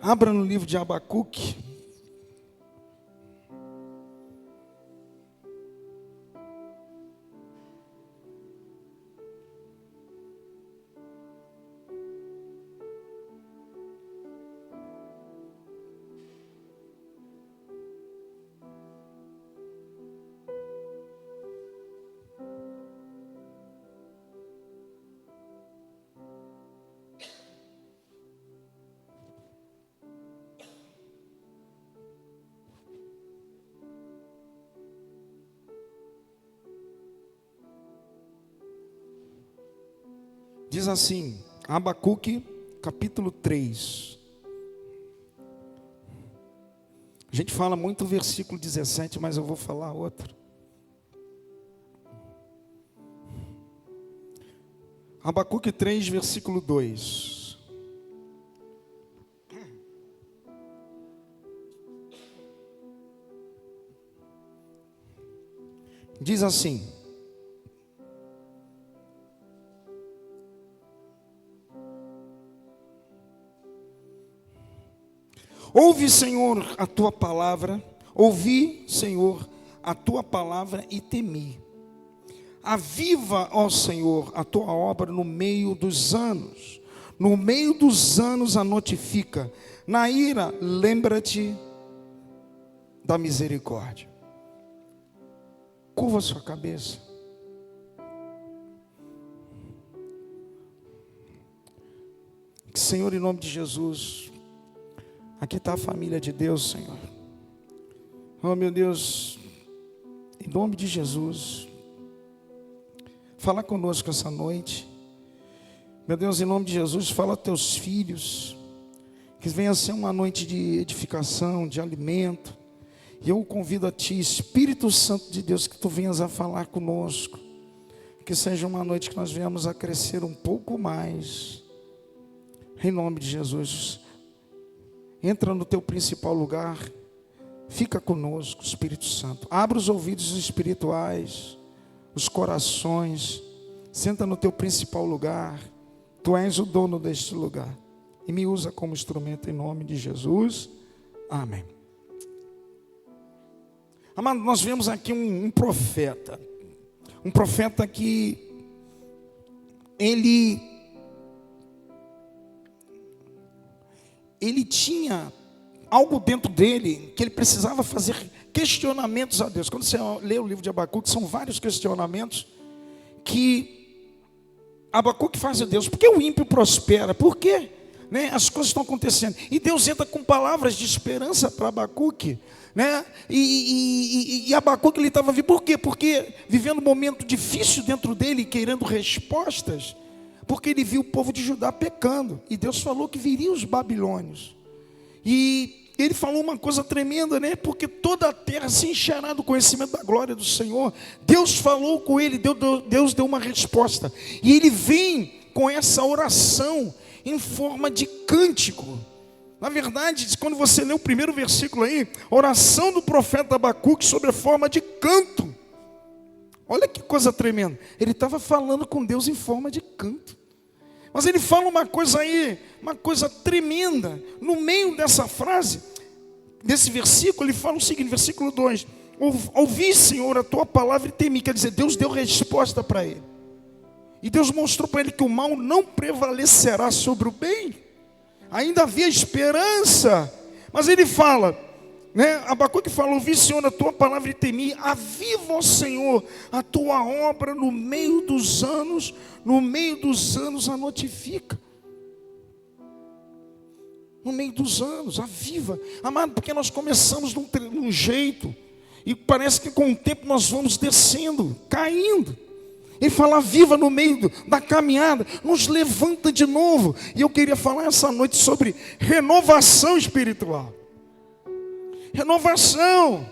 Abra no livro de Abacuque. Diz assim, Abacuque, capítulo 3. A gente fala muito o versículo 17, mas eu vou falar outro. Abacuque 3, versículo 2. Diz assim: ouve, Senhor, a tua palavra, ouvi, Senhor, a tua palavra e temi. Aviva, ó Senhor, a tua obra no meio dos anos. No meio dos anos a notifica. Na ira, lembra-te da misericórdia. Curva sua cabeça. Senhor, em nome de Jesus, aqui está a família de Deus, Senhor. Oh, meu Deus, em nome de Jesus, fala conosco essa noite. Meu Deus, em nome de Jesus, fala aos teus filhos, que venha ser uma noite de edificação, de alimento. E eu convido a Ti, Espírito Santo de Deus, que Tu venhas a falar conosco. Que seja uma noite que nós venhamos a crescer um pouco mais. Em nome de Jesus. Entra no Teu principal lugar. Fica conosco, Espírito Santo. Abra os ouvidos espirituais, os corações. Senta no Teu principal lugar. Tu és o dono deste lugar. E me usa como instrumento em nome de Jesus. Amém. Amado, nós vemos aqui um profeta. Um profeta que ele tinha algo dentro dele que ele precisava fazer questionamentos a Deus. Quando você lê o livro de Abacuque, são vários questionamentos que Abacuque faz a Deus. Por que o ímpio prospera? Por que, as coisas estão acontecendo? E Deus entra com palavras de esperança para Abacuque. E Abacuque ele estava vivendo. Por quê? Porque vivendo um momento difícil dentro dele, querendo respostas, porque ele viu o povo de Judá pecando, e Deus falou que viriam os babilônios, e ele falou uma coisa tremenda, porque toda a terra se encherá do conhecimento da glória do Senhor. Deus falou com ele, Deus deu uma resposta, e ele vem com essa oração em forma de cântico. Na verdade, quando você lê o primeiro versículo aí, oração do profeta Abacuque sobre a forma de canto. Olha que coisa tremenda. Ele estava falando com Deus em forma de canto. Mas ele fala uma coisa aí, uma coisa tremenda. No meio dessa frase, desse versículo, ele fala o seguinte, versículo 2. Ouvi, Senhor, a tua palavra e temi. Quer dizer, Deus deu resposta para ele. E Deus mostrou para ele que o mal não prevalecerá sobre o bem. Ainda havia esperança. Mas ele fala, Abacuque fala, ouvi, Senhor, a tua palavra e temi. Aviva, ó Senhor, a tua obra no meio dos anos a notifica. No meio dos anos, aviva. Amado, porque nós começamos num jeito, e parece que com o tempo nós vamos descendo, caindo. Ele fala, viva no meio da caminhada, nos levanta de novo. E eu queria falar essa noite sobre renovação espiritual. Renovação.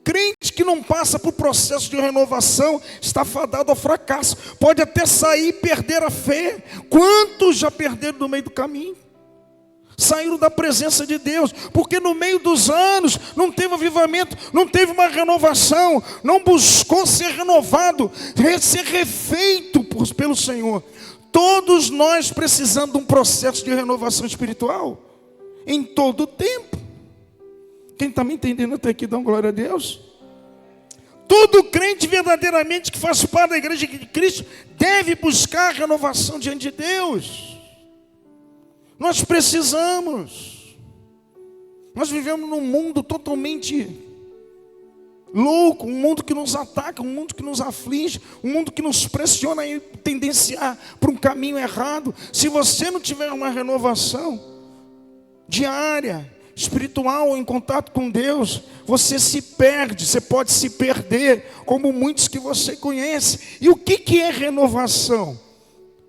Crente que não passa por processo de renovação está fadado ao fracasso. Pode até sair e perder a fé. Quantos já perderam no meio do caminho? Saíram da presença de Deus, porque no meio dos anos não teve avivamento, não teve uma renovação, não buscou ser renovado, ser refeito pelo Senhor. Todos nós precisamos de um processo de renovação espiritual. em todo o tempo. Quem está me entendendo até aqui, dá uma glória a Deus. Todo crente verdadeiramente que faz parte da igreja de Cristo deve buscar renovação diante de Deus. Nós precisamos. Nós vivemos num mundo totalmente louco, um mundo que nos ataca, um mundo que nos aflige, um mundo que nos pressiona a tendenciar para um caminho errado. Se você não tiver uma renovação diária, espiritual, em contato com Deus, você se perde, você pode se perder, como muitos que você conhece. E o que é renovação?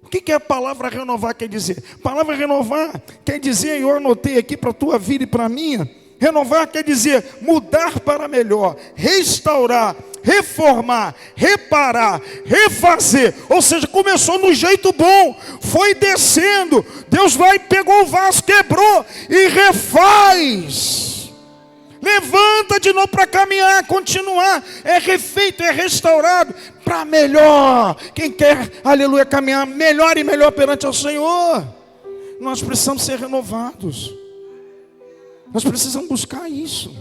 O que a palavra renovar quer dizer? A palavra renovar quer dizer, eu anotei aqui para a tua vida e para a minha, renovar quer dizer mudar para melhor, restaurar, reformar, reparar, refazer. Ou seja, começou no jeito bom, foi descendo, Deus vai, pegou o vaso, quebrou e refaz. Levanta de novo para caminhar, continuar. É refeito, é restaurado para melhor. Quem quer, aleluia, caminhar melhor e melhor perante o Senhor, nós precisamos ser renovados. Nós precisamos buscar isso.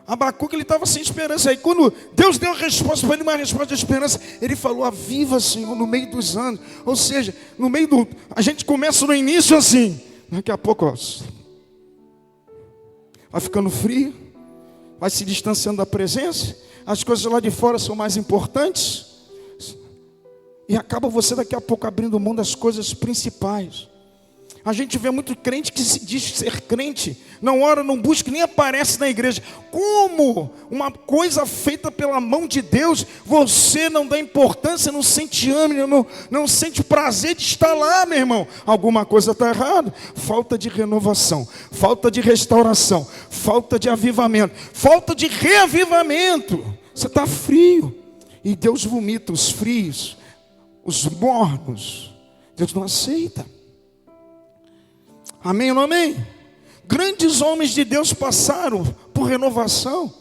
Abacuque, ele estava sem esperança. Aí quando Deus deu a resposta para ele, uma resposta de esperança, ele falou: aviva, Senhor, no meio dos anos. Ou seja, no meio do... A gente começa no início assim, daqui a pouco, ó, vai ficando frio, vai se distanciando da presença, as coisas lá de fora são mais importantes, e acaba você daqui a pouco abrindo mão das coisas principais. A gente vê muito crente que se diz ser crente, não ora, não busca, nem aparece na igreja. Como uma coisa feita pela mão de Deus, você não dá importância, não sente ânimo, não sente prazer de estar lá, meu irmão. Alguma coisa está errada. Falta de renovação, falta de restauração, falta de avivamento, falta de reavivamento. Você está frio, e Deus vomita os frios, os mornos. Deus não aceita. Amém ou não amém? Grandes homens de Deus passaram por renovação.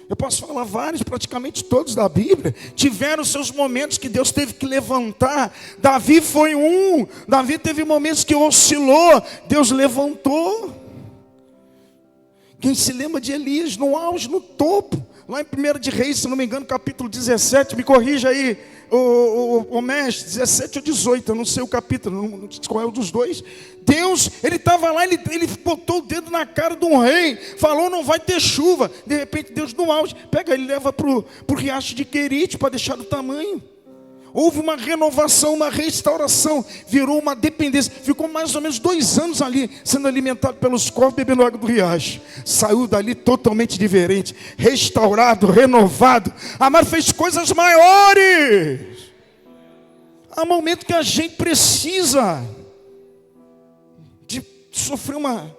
Eu posso falar vários, praticamente todos da Bíblia, tiveram seus momentos que Deus teve que levantar. Davi foi um. Davi teve momentos que oscilou, Deus levantou. Quem se lembra de Elias no auge, no topo, lá em 1 de Reis, se não me engano, capítulo 17, me corrija aí, o mestre, 17 ou 18, eu não sei o capítulo, não sei qual é o dos dois. Deus, ele estava lá, ele botou o dedo na cara de um rei, falou: não vai ter chuva. De repente Deus no auge, pega ele, leva para o riacho de Querite, para deixar do tamanho. Houve uma renovação, uma restauração, virou uma dependência. Ficou mais ou menos 2 anos ali, sendo alimentado pelos corvos, bebendo água do riacho. Saiu dali totalmente diferente, restaurado, renovado. Amado, fez coisas maiores. Há momento que a gente precisa de sofrer uma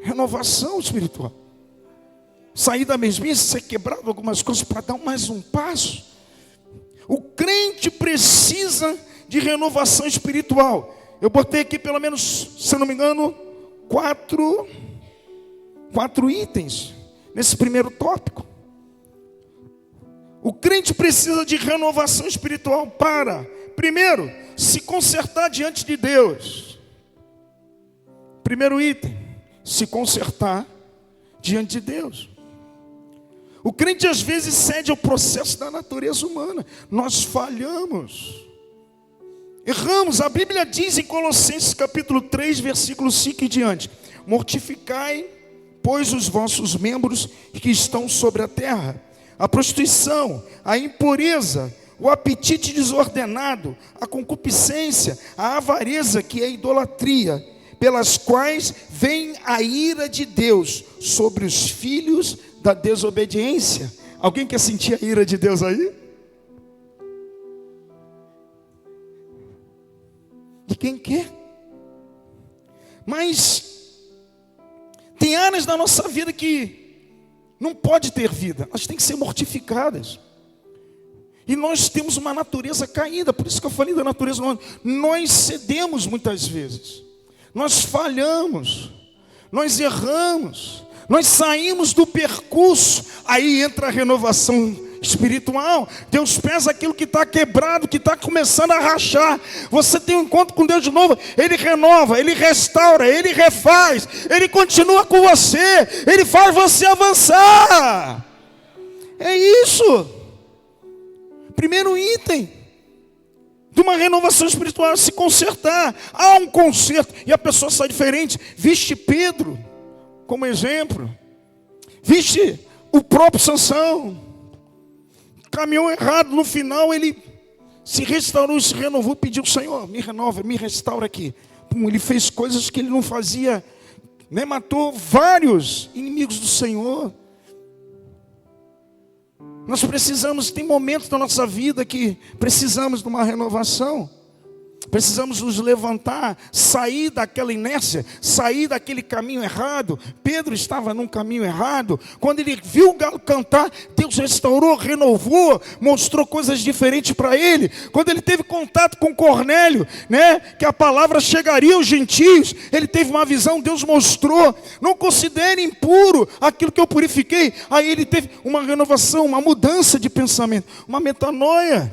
renovação espiritual. Sair da mesmice, ser quebrado algumas coisas para dar mais um passo. O crente precisa de renovação espiritual. Eu botei aqui pelo menos, se não me engano, 4 itens nesse primeiro tópico. O crente precisa de renovação espiritual para, primeiro, se consertar diante de Deus. Primeiro item, se consertar diante de Deus. O crente às vezes cede ao processo da natureza humana. Nós falhamos, erramos. A Bíblia diz em Colossenses capítulo 3, versículo 5 e diante: mortificai, pois, os vossos membros que estão sobre a terra: a prostituição, a impureza, o apetite desordenado, a concupiscência, a avareza, que é a idolatria, pelas quais vem a ira de Deus sobre os filhos da desobediência. Alguém quer sentir a ira de Deus aí? De quem quer? Mas tem áreas da nossa vida que não pode ter vida, elas têm que ser mortificadas. E nós temos uma natureza caída, por isso que eu falei da natureza humana. Nós cedemos muitas vezes, nós falhamos, nós erramos, nós saímos do percurso. Aí entra a renovação espiritual. Deus pesa aquilo que está quebrado, que está começando a rachar. Você tem um encontro com Deus de novo, Ele renova, Ele restaura, Ele refaz, Ele continua com você, Ele faz você avançar. É isso. Primeiro item de uma renovação espiritual é se consertar. Há um conserto e a pessoa sai diferente. Viste Pedro como exemplo. Viste o próprio Sansão. Caminhou errado, no final ele se restaurou, se renovou, pediu: Senhor, me renova, me restaura aqui. Ele fez coisas que ele não fazia, né? Matou vários inimigos do Senhor. Nós precisamos, tem momentos da nossa vida que precisamos de uma renovação. Precisamos nos levantar, sair daquela inércia, sair daquele caminho errado. Pedro estava num caminho errado. Quando ele viu o galo cantar, Deus restaurou, renovou, mostrou coisas diferentes para ele. Quando ele teve contato com Cornélio, né, que a palavra chegaria aos gentios, ele teve uma visão, Deus mostrou: não considere impuro aquilo que eu purifiquei. Aí ele teve uma renovação, uma mudança de pensamento, uma metanoia.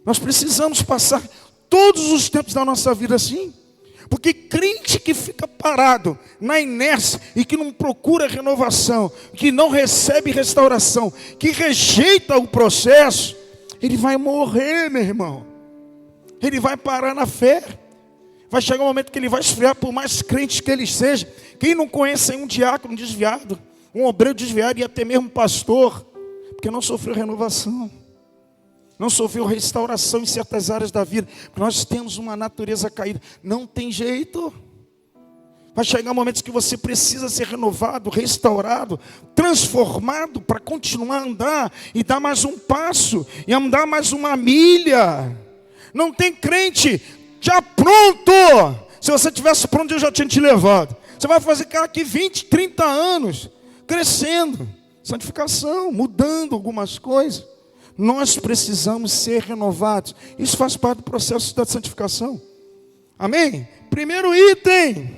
Nós precisamos passar todos os tempos da nossa vida assim. Porque crente que fica parado na inércia e que não procura renovação, que não recebe restauração, que rejeita o processo, ele vai morrer, meu irmão. Ele vai parar na fé. Vai chegar um momento que ele vai esfriar, por mais crente que ele seja. Quem não conhece um diácono desviado, um obreiro desviado e até mesmo pastor, porque não sofreu renovação. Não sofreu restauração em certas áreas da vida. Nós temos uma natureza caída. Não tem jeito. Vai chegar momentos que você precisa ser renovado, restaurado, transformado para continuar a andar e dar mais um passo e andar mais uma milha. Não tem crente já pronto. Se você tivesse pronto, eu já tinha te levado. Você vai fazer aqui 20, 30 anos crescendo, santificação, mudando algumas coisas. Nós precisamos ser renovados. Isso faz parte do processo da santificação. Amém? Primeiro item.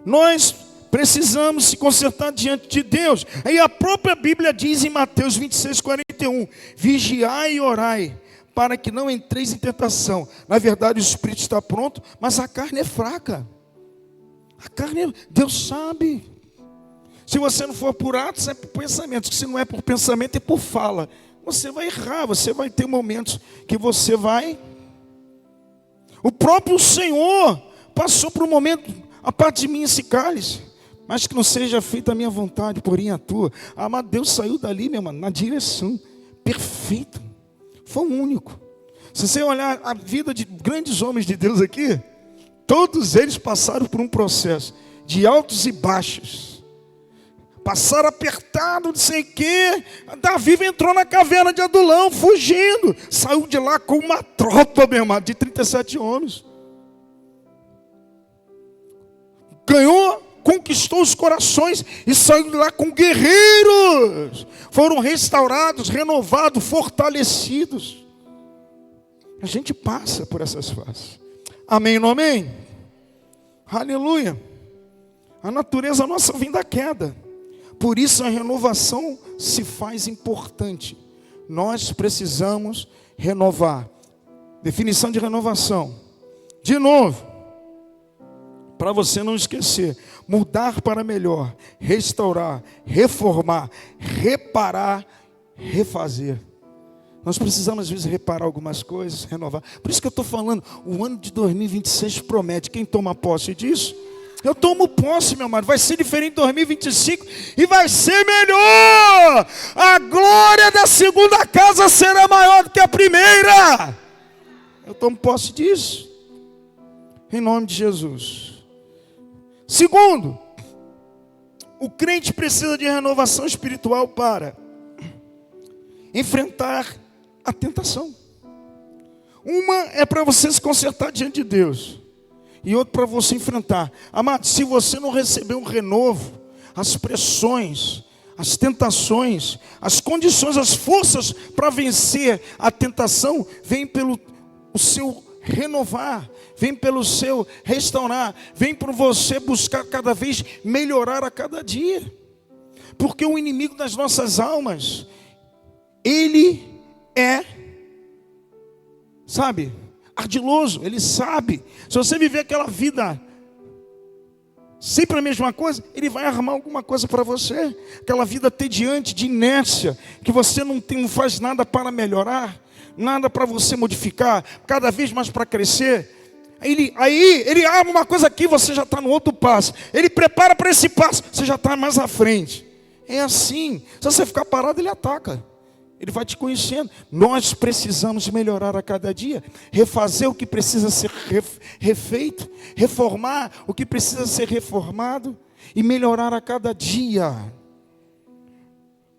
Nós precisamos se consertar diante de Deus. Aí a própria Bíblia diz em Mateus 26, 41. Vigiai e orai, para que não entreis em tentação. Na verdade o espírito está pronto, mas a carne é fraca. A carne, Deus sabe. Se você não for por atos, é por pensamentos. Se não é por pensamento, é por fala. Você vai errar, você vai ter momentos que você vai... O próprio Senhor passou por um momento: a parte de mim esse cálice, mas que não seja feita a minha vontade, porém a tua. Mas Deus saiu dali, meu irmão, na direção. Perfeito. Foi o único. Se você olhar a vida de grandes homens de Deus aqui, todos eles passaram por um processo de altos e baixos. Passaram apertado, não sei o quê. Davi entrou na caverna de Adulão, fugindo. Saiu de lá com uma tropa, meu irmão, de 37 homens. Ganhou, conquistou os corações e saiu de lá com guerreiros. Foram restaurados, renovados, fortalecidos. A gente passa por essas fases. Amém, não amém? Aleluia. A natureza nossa vem da queda. Por isso a renovação se faz importante. Nós precisamos renovar. Definição de renovação. De novo, para você não esquecer: mudar para melhor, restaurar, reformar, reparar, refazer. Nós precisamos às vezes reparar algumas coisas, renovar. Por isso que eu estou falando, o ano de 2026 promete. Quem toma posse disso? Eu tomo posse, meu amado. Vai ser diferente em 2025 e vai ser melhor. A glória da segunda casa será maior do que a primeira. Eu tomo posse disso, em nome de Jesus. Segundo, o crente precisa de renovação espiritual para enfrentar a tentação. Uma é para você se consertar diante de Deus, e outro para você enfrentar. Amado, se você não receber um renovo, as pressões, as tentações, as condições, as forças para vencer a tentação, vem pelo o seu renovar, vem pelo seu restaurar, vem por você buscar cada vez melhorar a cada dia. Porque o inimigo das nossas almas, ele é, sabe, ardiloso, ele sabe. Se você viver aquela vida sempre a mesma coisa, ele vai armar alguma coisa para você. Aquela vida tediante, de inércia, que você não faz nada para melhorar, nada para você modificar, cada vez mais para crescer. Aí ele arma uma coisa aqui, você já está no outro passo. Ele prepara para esse passo, você já está mais à frente. É assim. Se você ficar parado, ele ataca. Ele vai te conhecendo. Nós precisamos melhorar a cada dia. Refazer o que precisa ser refeito. Reformar o que precisa ser reformado. E melhorar a cada dia.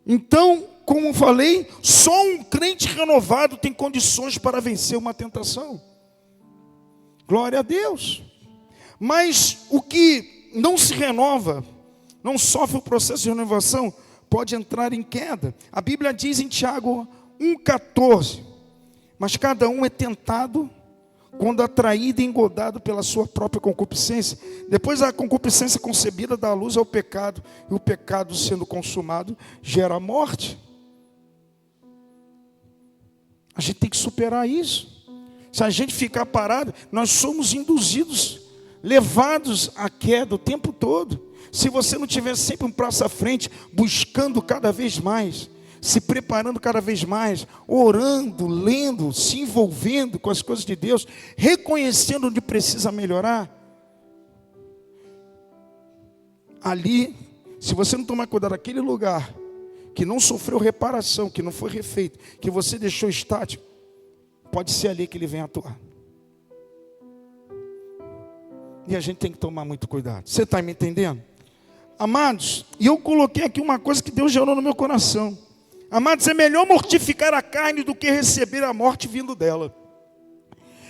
Então, como falei, só um crente renovado tem condições para vencer uma tentação. Glória a Deus. Mas o que não se renova, não sofre o processo de renovação, pode entrar em queda. A Bíblia diz em Tiago 1,14: mas cada um é tentado quando atraído e engodado pela sua própria concupiscência. Depois a concupiscência concebida dá luz ao pecado, e o pecado sendo consumado gera morte. A gente tem que superar isso. Se a gente ficar parado, nós somos induzidos, levados à queda o tempo todo. Se você não tiver sempre um passo à frente, buscando cada vez mais, se preparando cada vez mais, orando, lendo, se envolvendo com as coisas de Deus, reconhecendo onde precisa melhorar, ali, se você não tomar cuidado naquele lugar, que não sofreu reparação, que não foi refeito, que você deixou estático, pode ser ali que ele vem atuar. E a gente tem que tomar muito cuidado. Você está me entendendo? Amados, e eu coloquei aqui uma coisa que Deus gerou no meu coração. Amados, é melhor mortificar a carne do que receber a morte vindo dela.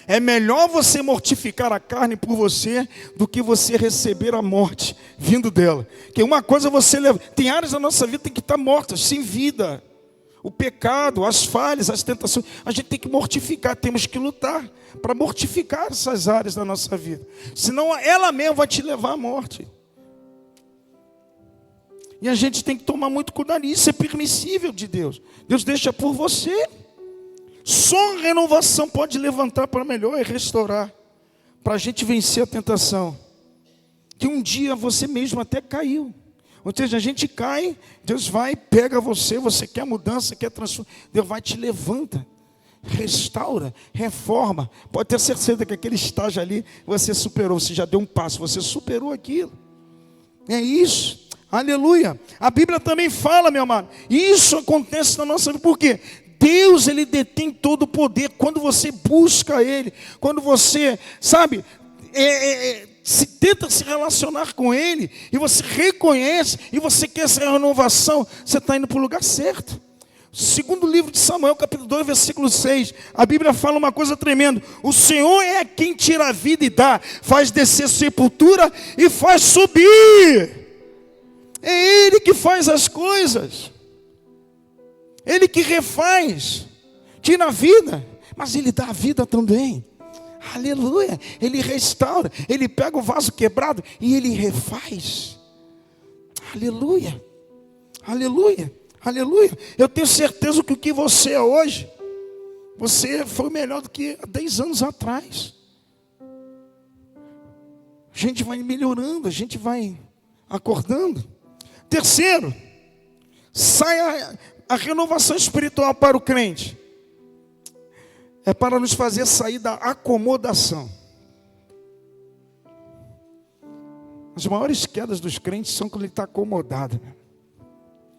É melhor você mortificar a carne por você do que você receber a morte vindo dela. Que uma coisa você leva, tem áreas da nossa vida que tem que estar mortas, sem vida. O pecado, as falhas, as tentações, a gente tem que mortificar, temos que lutar para mortificar essas áreas da nossa vida. Senão ela mesma vai te levar à morte. E a gente tem que tomar muito cuidado. Isso é permissível de Deus. Deus deixa por você. Só a renovação pode levantar para melhor e restaurar. Para a gente vencer a tentação. Que um dia você mesmo até caiu. Ou seja, a gente cai, Deus vai, pega você, você quer mudança, quer transformação. Deus vai te levanta, restaura, reforma. Pode ter certeza que aquele estágio ali você superou, você já deu um passo, você superou aquilo. É isso. Aleluia. A Bíblia também fala, meu amado, isso acontece na nossa vida. Por quê? Deus, Ele detém todo o poder. Quando você busca Ele, quando você, sabe, tenta se relacionar com Ele, e você reconhece, e você quer essa renovação, você está indo para o lugar certo. Segundo livro de Samuel, capítulo 2, versículo 6, a Bíblia fala uma coisa tremenda: o Senhor é quem tira a vida e dá, faz descer sepultura e faz subir. É Ele que faz as coisas. Ele que refaz, tira a vida, mas Ele dá a vida também. Aleluia. Ele restaura, Ele pega o vaso quebrado e Ele refaz. Aleluia. Aleluia. Aleluia. Eu tenho certeza que o que você é hoje, você foi melhor do que há 10 anos atrás. A gente vai melhorando, a gente vai acordando. Terceiro, sai a renovação espiritual para o crente. É para nos fazer sair da acomodação. As maiores quedas dos crentes são quando ele está acomodado.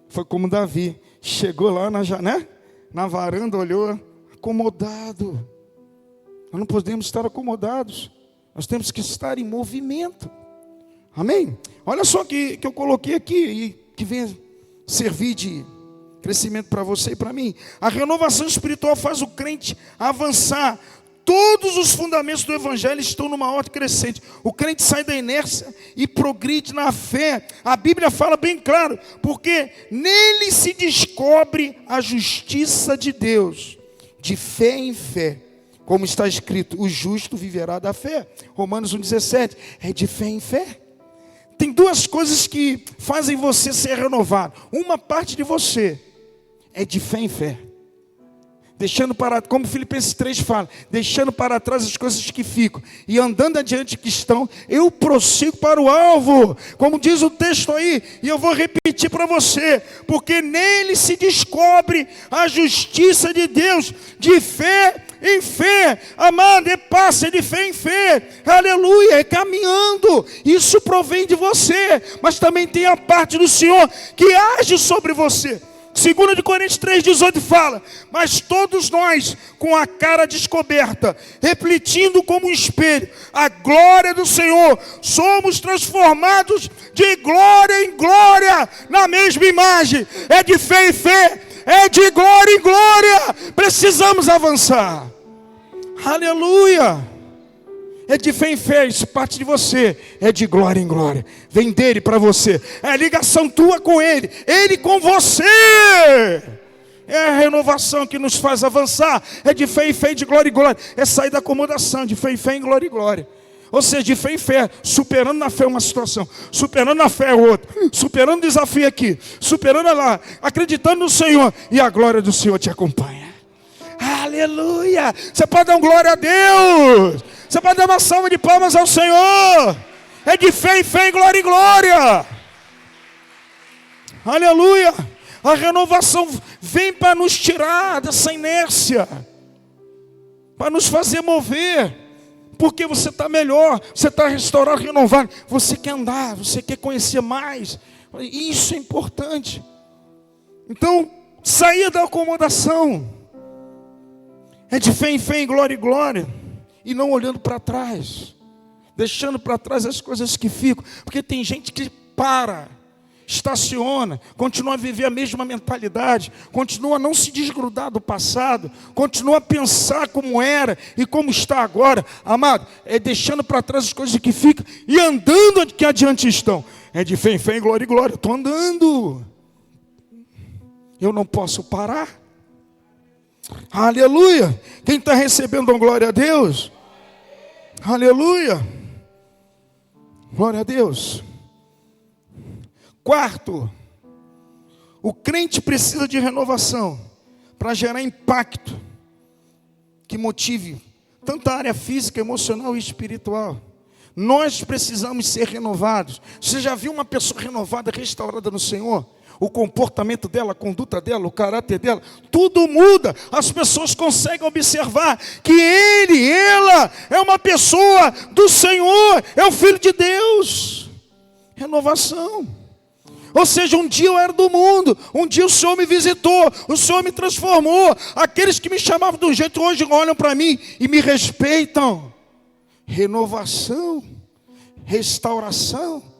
Foi como Davi. Chegou lá na varanda, olhou, acomodado. Nós não podemos estar acomodados. Nós temos que estar em movimento. Amém? Olha só que eu coloquei aqui e que vem servir de crescimento para você e para mim. A renovação espiritual faz o crente avançar. Todos os fundamentos do Evangelho estão numa ordem crescente. O crente sai da inércia e progride na fé. A Bíblia fala bem claro, porque nele se descobre a justiça de Deus, de fé em fé. Como está escrito, o justo viverá da fé. Romanos 1,17, é de fé em fé. Tem duas coisas que fazem você ser renovado. Uma parte de você é de fé em fé. Deixando para, como Filipenses 3 fala, deixando para trás as coisas que ficam e andando adiante que estão, eu prossigo para o alvo, como diz o texto aí, e eu vou repetir para você, porque nele se descobre a justiça de Deus, de fé em fé, amado, passa de fé em fé, aleluia, é caminhando, isso provém de você, mas também tem a parte do Senhor que age sobre você. 2 Coríntios 3,18 fala, mas todos nós, com a cara descoberta, refletindo como um espelho a glória do Senhor, somos transformados de glória em glória, na mesma imagem. É de fé em fé, é de glória em glória. Precisamos avançar. Aleluia. É de fé em fé, isso parte de você, é de glória em glória, vem dele para você, é a ligação tua com ele, ele com você, é a renovação que nos faz avançar, é de fé em fé, de glória em glória, é sair da acomodação, de fé em fé, em glória em glória, ou seja, de fé em fé, superando na fé uma situação, superando na fé outra, superando o desafio aqui, superando lá, acreditando no Senhor, e a glória do Senhor te acompanha. Aleluia, você pode dar glória a Deus, você pode dar uma salva de palmas ao Senhor, é de fé em fé, em glória em glória, aleluia, a renovação vem para nos tirar dessa inércia, para nos fazer mover, porque você está melhor, você está restaurado, renovado, você quer andar, você quer conhecer mais, isso é importante, então, sair da acomodação, é de fé em fé, em glória em glória, e não olhando para trás, deixando para trás as coisas que ficam, porque tem gente que para, estaciona, continua a viver a mesma mentalidade, continua a não se desgrudar do passado, continua a pensar como era e como está agora, amado, é deixando para trás as coisas que ficam e andando que adiante estão, é de fé em fé, em glória em glória, estou andando, eu não posso parar. Aleluia. Quem está recebendo uma glória a Deus? Aleluia. Glória a Deus. Quarto, o crente precisa de renovação para gerar impacto que motive tanto a área física, emocional e espiritual. Nós precisamos ser renovados. Você já viu uma pessoa renovada, restaurada no Senhor? O comportamento dela, a conduta dela, o caráter dela, tudo muda. As pessoas conseguem observar que ela é uma pessoa do Senhor, é o Filho de Deus. Renovação. Ou seja, um dia eu era do mundo, um dia o Senhor me visitou, o Senhor me transformou. Aqueles que me chamavam de um jeito, hoje olham para mim e me respeitam. Renovação, restauração.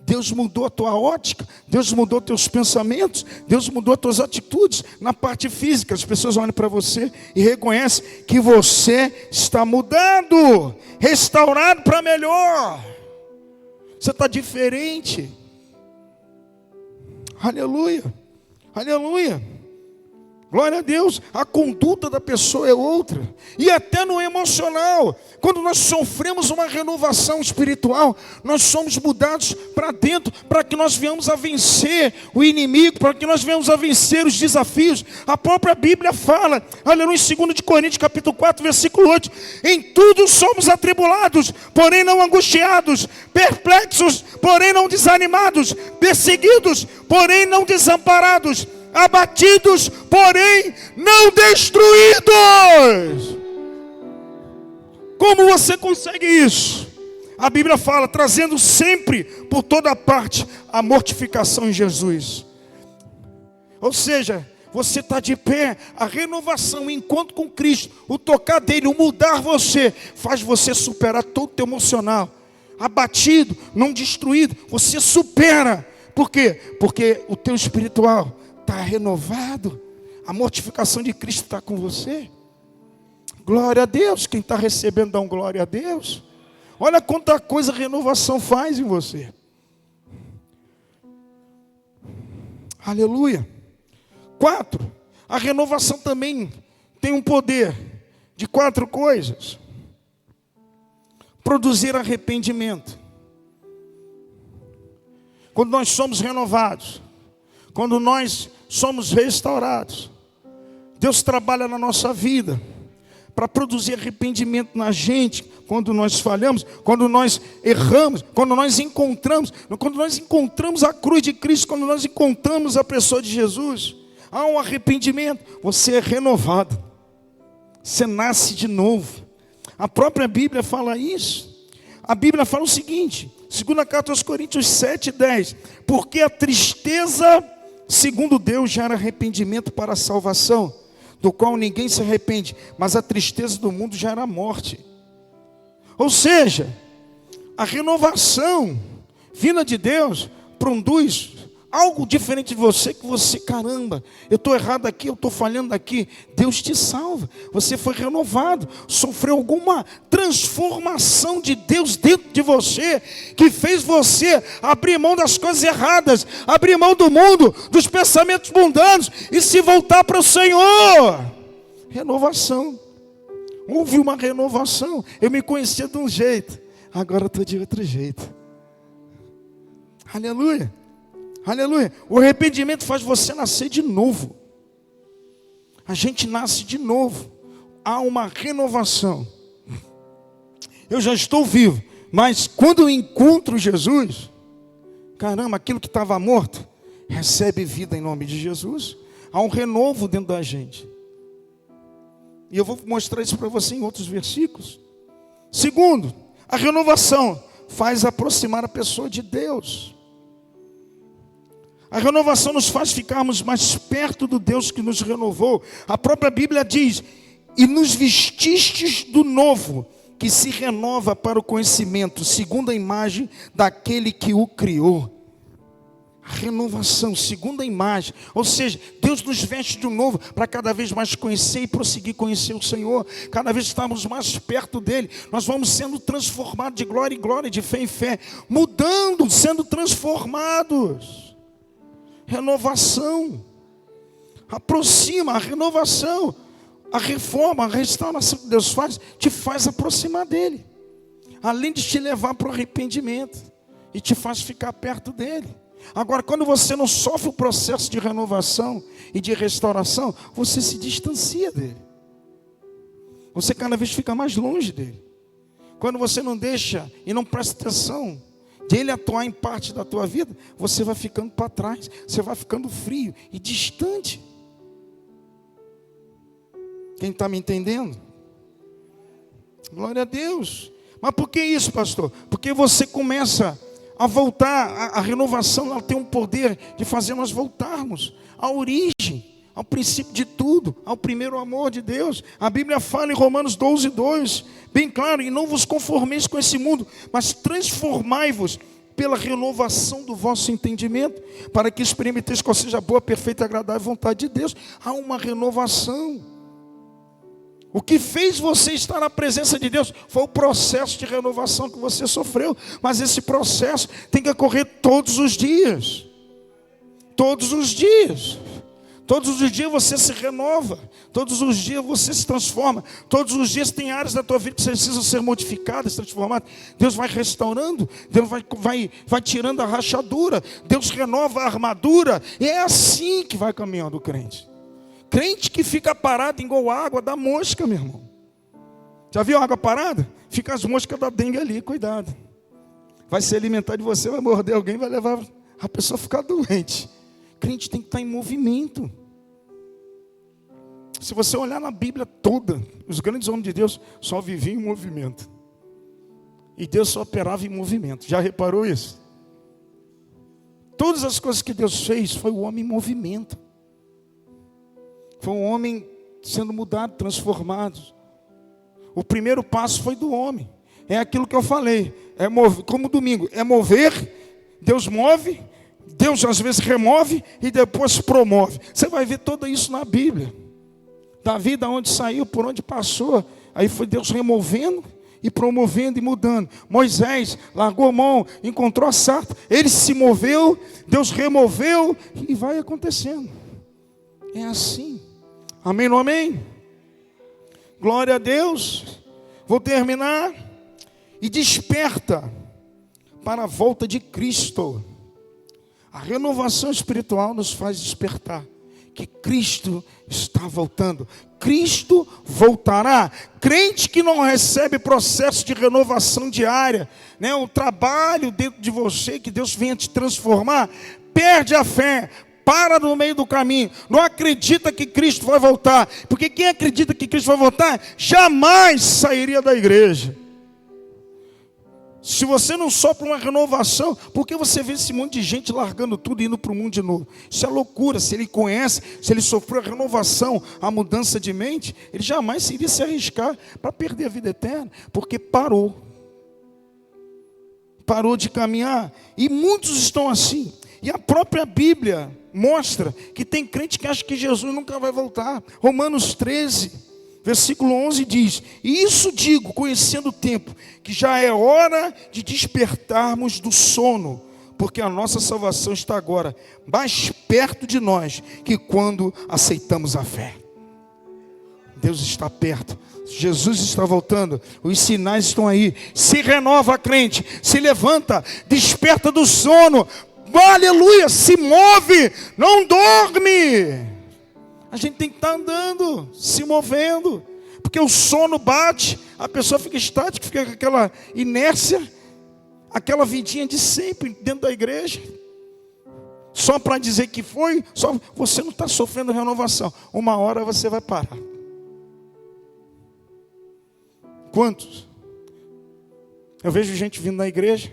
Deus mudou a tua ótica, Deus mudou teus pensamentos, Deus mudou as tuas atitudes. Na parte física, as pessoas olham para você e reconhecem que você está mudado, restaurado para melhor. Você está diferente. Aleluia, aleluia. Glória a Deus, a conduta da pessoa é outra. E até no emocional, quando nós sofremos uma renovação espiritual, nós somos mudados para dentro, para que nós venhamos a vencer o inimigo, para que nós venhamos a vencer os desafios. A própria Bíblia fala, aleluia, em 2 Coríntios capítulo 4, versículo 8, em tudo somos atribulados, porém não angustiados, perplexos, porém não desanimados, perseguidos, porém não desamparados, abatidos, porém não destruídos. Como você consegue isso? A Bíblia fala, trazendo sempre por toda parte a mortificação em Jesus. Ou seja, você está de pé, a renovação, o encontro com Cristo, o tocar dele, o mudar você, faz você superar todo o teu emocional. Abatido, não destruído, você supera. Por quê? Porque o teu espiritual está renovado, a mortificação de Cristo está com você. Glória a Deus, quem está recebendo dá um glória a Deus. Olha quanta coisa a renovação faz em você. Aleluia. 4, a renovação também tem um poder de 4 coisas. Produzir arrependimento. quando nós somos renovados, quando nós somos restaurados, Deus trabalha na nossa vida para produzir arrependimento na gente, quando nós falhamos, quando nós erramos, quando nós encontramos a cruz de Cristo, quando nós encontramos a pessoa de Jesus, há um arrependimento, você é renovado, você nasce de novo. A própria Bíblia fala isso. A Bíblia fala o seguinte, 2 carta aos Coríntios 7:10, porque a tristeza, segundo Deus, gera arrependimento para a salvação, do qual ninguém se arrepende, mas a tristeza do mundo gera morte. Ou seja, a renovação vinda de Deus produz algo diferente de você, que você, caramba, eu estou errado aqui, eu estou falhando aqui. Deus te salva, você foi renovado, sofreu alguma transformação de Deus dentro de você, que fez você abrir mão das coisas erradas, abrir mão do mundo, dos pensamentos mundanos e se voltar para o Senhor. Renovação. Houve uma renovação. Eu me conhecia de um jeito, agora estou de outro jeito. Aleluia. Aleluia. O arrependimento faz você nascer de novo. A gente nasce de novo. Há uma renovação. Eu já estou vivo, mas quando eu encontro Jesus, caramba, aquilo que estava morto recebe vida em nome de Jesus. Há um renovo dentro da gente. E eu vou mostrar isso para você em outros versículos. Segundo, a renovação faz aproximar a pessoa de Deus. A renovação nos faz ficarmos mais perto do Deus que nos renovou. A própria Bíblia diz, e nos vestistes do novo, que se renova para o conhecimento, segundo a imagem daquele que o criou. A renovação, segundo a imagem. Ou seja, Deus nos veste de novo para cada vez mais conhecer e prosseguir conhecer o Senhor. Cada vez que estamos mais perto dEle, nós vamos sendo transformados de glória em glória, de fé em fé. Mudando, sendo transformados. Renovação. Aproxima, a renovação. A reforma, a restauração que Deus faz, te faz aproximar dEle. Além de te levar para o arrependimento. E te faz ficar perto dEle. Agora, quando você não sofre o processo de renovação e de restauração, você se distancia dele. Você cada vez fica mais longe dele. Quando você não deixa e não presta atenção de ele atuar em parte da tua vida, você vai ficando para trás, você vai ficando frio e distante. Quem está me entendendo? Glória a Deus. Mas por que isso, pastor? Porque você começa a voltar, a renovação, ela tem um poder de fazer nós voltarmos à origem, ao princípio de tudo, ao primeiro amor de Deus. A Bíblia fala em Romanos 12:2, bem claro, e não vos conformeis com esse mundo, mas transformai-vos pela renovação do vosso entendimento, para que experimenteis qual seja a boa, perfeita e agradável vontade de Deus. Há uma renovação. O que fez você estar na presença de Deus foi o processo de renovação que você sofreu. Mas esse processo tem que ocorrer todos os dias. Todos os dias. Todos os dias você se renova. Todos os dias você se transforma. Todos os dias tem áreas da tua vida que precisam ser modificadas, transformadas. Deus vai restaurando. Deus vai tirando a rachadura. Deus renova a armadura. E é assim que vai caminhando o crente. Crente que fica parado igual água da mosca, meu irmão. Já viu água parada? Fica as moscas da dengue ali, cuidado. Vai se alimentar de você, vai morder alguém, vai levar a pessoa a ficar doente. Crente tem que estar em movimento. Se você olhar na Bíblia toda, os grandes homens de Deus só viviam em movimento. E Deus só operava em movimento. Já reparou isso? Todas as coisas que Deus fez, foi o homem em movimento. Foi um homem sendo mudado, transformado. O primeiro passo foi do homem. É aquilo que eu falei. É mover, como domingo. É mover, Deus move, Deus às vezes remove e depois promove. Você vai ver tudo isso na Bíblia. Davi, da onde saiu, por onde passou. Aí foi Deus removendo e promovendo e mudando. Moisés largou a mão, encontrou a sarça. Ele se moveu, Deus removeu e vai acontecendo. É assim. Amém ou amém? Glória a Deus. Vou terminar. E desperta para a volta de Cristo. A renovação espiritual nos faz despertar que Cristo está voltando. Cristo voltará. Crente que não recebe processo de renovação diária, né, o trabalho dentro de você, que Deus venha te transformar, perde a fé, para no meio do caminho, não acredita que Cristo vai voltar, porque quem acredita que Cristo vai voltar, jamais sairia da igreja. Se você não sopra uma renovação, por que você vê esse monte de gente largando tudo e indo para o mundo de novo? Isso é loucura. Se ele conhece, se ele sofreu a renovação, a mudança de mente, ele jamais iria se arriscar para perder a vida eterna, porque parou de caminhar. E muitos estão assim. E a própria Bíblia mostra que tem crente que acha que Jesus nunca vai voltar. Romanos 13, versículo 11 diz: e isso digo, conhecendo o tempo, que já é hora de despertarmos do sono, porque a nossa salvação está agora mais perto de nós que quando aceitamos a fé. Deus está perto, Jesus está voltando, os sinais estão aí. Se renova, crente, se levanta, desperta do sono, aleluia, se move, não dorme. A gente tem que estar andando, se movendo, porque o sono bate, a pessoa fica estática, fica com aquela inércia, aquela vidinha de sempre dentro da igreja, só para dizer que foi, só você não está sofrendo renovação. Uma hora você vai parar. Quantos? Eu vejo gente vindo na igreja,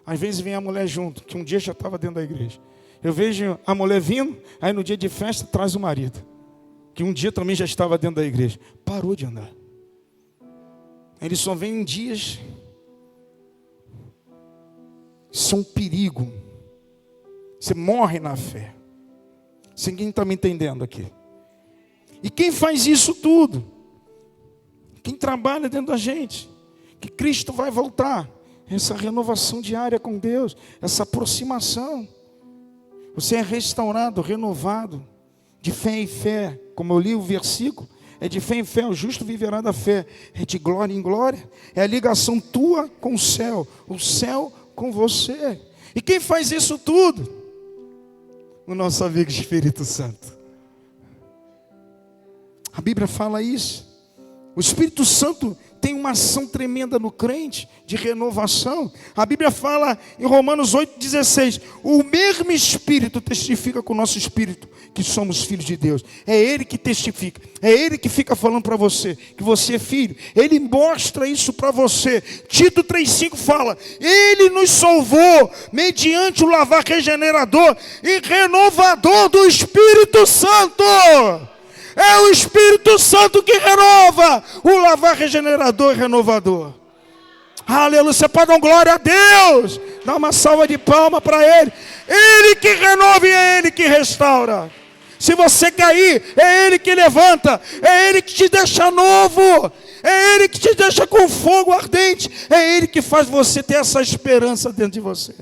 às vezes vem a mulher junto, que um dia já estava dentro da igreja. Eu vejo a mulher vindo, aí no dia de festa traz o marido, que um dia também já estava dentro da igreja. Parou de andar. Ele só vem em dias. Isso é um perigo. Você morre na fé. Ninguém está me entendendo aqui. E quem faz isso tudo? Quem trabalha dentro da gente. Que Cristo vai voltar. Essa renovação diária com Deus, essa aproximação. Você é restaurado, renovado, de fé em fé. Como eu li o versículo, é de fé em fé, o justo viverá da fé. É de glória em glória, é a ligação tua com o céu com você. E quem faz isso tudo? O nosso amigo Espírito Santo. A Bíblia fala isso. O Espírito Santo tem uma ação tremenda no crente, de renovação. A Bíblia fala em Romanos 8,16, o mesmo Espírito testifica com o nosso Espírito que somos filhos de Deus. É Ele que testifica, é Ele que fica falando para você, que você é filho. Ele mostra isso para você. Tito 3,5 fala, Ele nos salvou mediante o lavar regenerador e renovador do Espírito Santo. É o Espírito Santo que renova, o lavar regenerador e renovador. Aleluia, você pode dar glória a Deus. Dá uma salva de palmas para Ele. Ele que renova e é Ele que restaura. Se você cair, é Ele que levanta. É Ele que te deixa novo. É Ele que te deixa com fogo ardente. É Ele que faz você ter essa esperança dentro de você.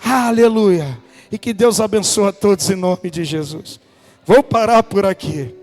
Aleluia. E que Deus abençoe a todos em nome de Jesus. Vou parar por aqui.